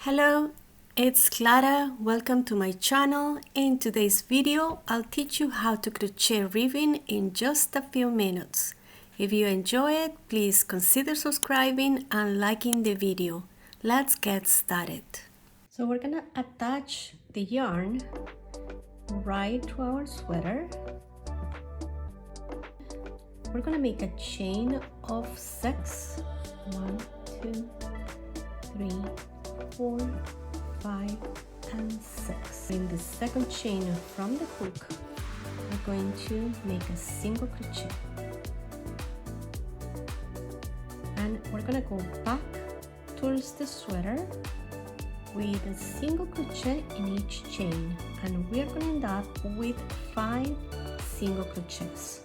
Hello, it's Clara. Welcome to my channel. In today's video, I'll teach you how to crochet ribbon in just a few minutes. If you enjoy it, please consider subscribing and liking the video. Let's get started. So we're gonna attach the yarn right to our sweater. We're gonna make a chain of 6. 1, 2, 3, 4, 5, and 6. In the second chain from the hook, we're going to make a single crochet, and we're gonna go back towards the sweater with a single crochet in each chain, and we're gonna end up with 5 single crochets.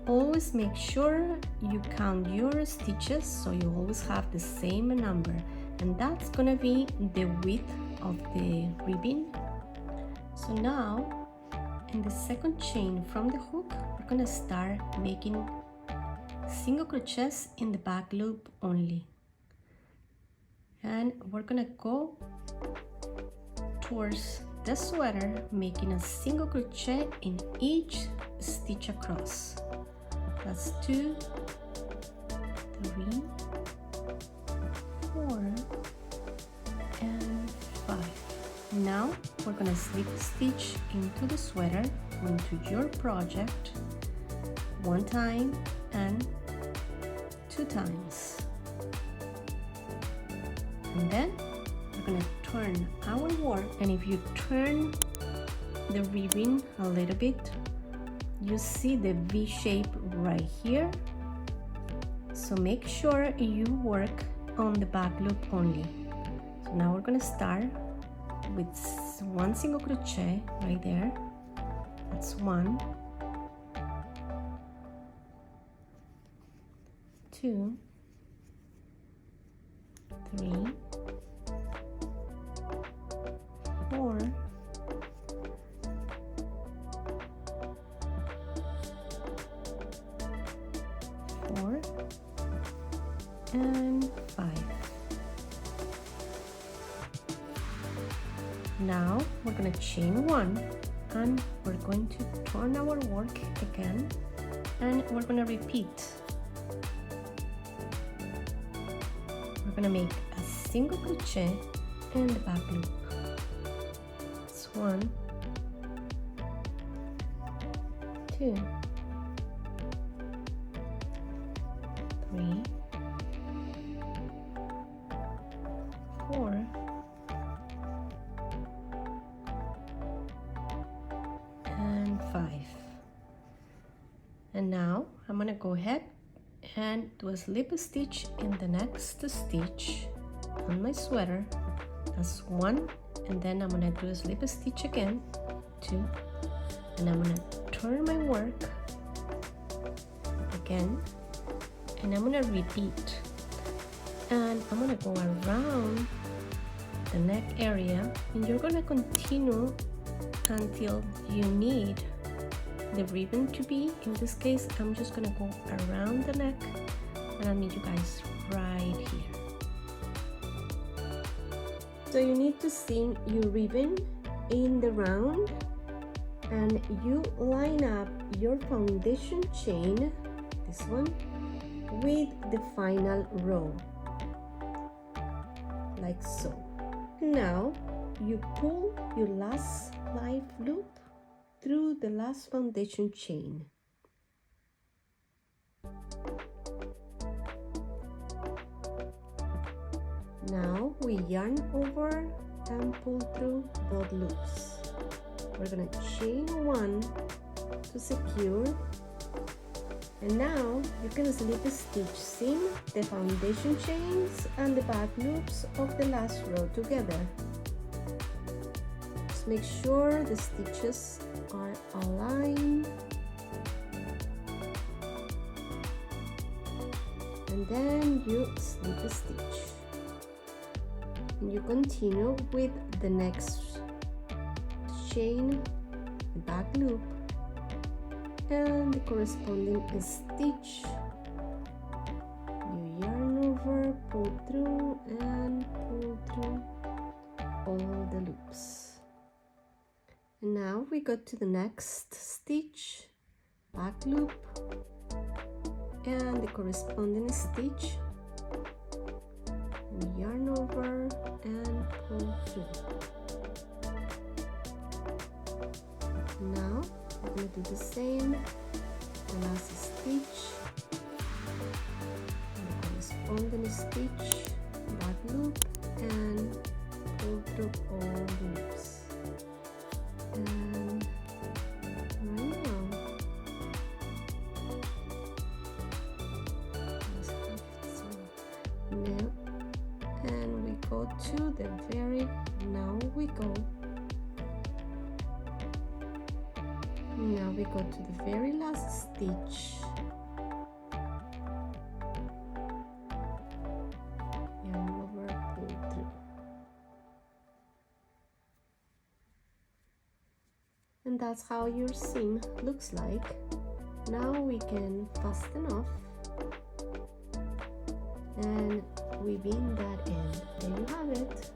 Always make sure you count your stitches so you always have the same number, and that's gonna be the width of the ribbon. So now in the second chain from the hook, we're gonna start making single crochets in the back loop only, and we're gonna go towards the sweater making a single crochet in each stitch across. That's 2, 3, 4, and 5. Now we're gonna slip stitch into the sweater, into your project, 1 time and 2 times. And then we're gonna turn our work, and if you turn the ribbon a little bit, you see the V shape right here. So make sure you work on the back loop only. So now we're gonna start with 1 single crochet right there. That's 1, 2, 3, 4, 4, and 5. Now we're going to chain 1, and we're going to turn our work again, and we're going to repeat. We're going to make a single crochet in the back loop. It's 1, 2, 3, 4, and 5. And now I'm gonna go ahead and do a slip stitch in the next stitch on my sweater. That's 1, and then I'm gonna do a slip stitch again, 2, and I'm gonna turn my work again, and I'm gonna repeat, and I'm gonna go around the neck area, and you're gonna continue until you need the ribbon to be. In this case, I'm just gonna go around the neck, and I'll meet you guys right here. So you need to seam your ribbon in the round, and you line up your foundation chain, this one, with the final row, like so. Now you pull your last live loop through the last foundation chain. Now we yarn over and pull through both loops. We're gonna chain 1 to secure, and now you can slip stitch seam the foundation chains and the back loops of the last row together. Just make sure the stitches are aligned, and then you slip a stitch, and you continue with the next chain, the back loop, and the corresponding stitch. You yarn over, pull through, and pull through all the loops. And now we go to the next stitch, back loop, and the corresponding stitch, yarn over and pull through. Now we're going to do the same, the last stitch, the corresponding stitch, back loop, and pull through all the loops. And right now, and we go to the very, now we go to the very last stitch, yarn over, pull through, and that's how your seam looks like. Now we can fasten off and weave in that end. There you have it.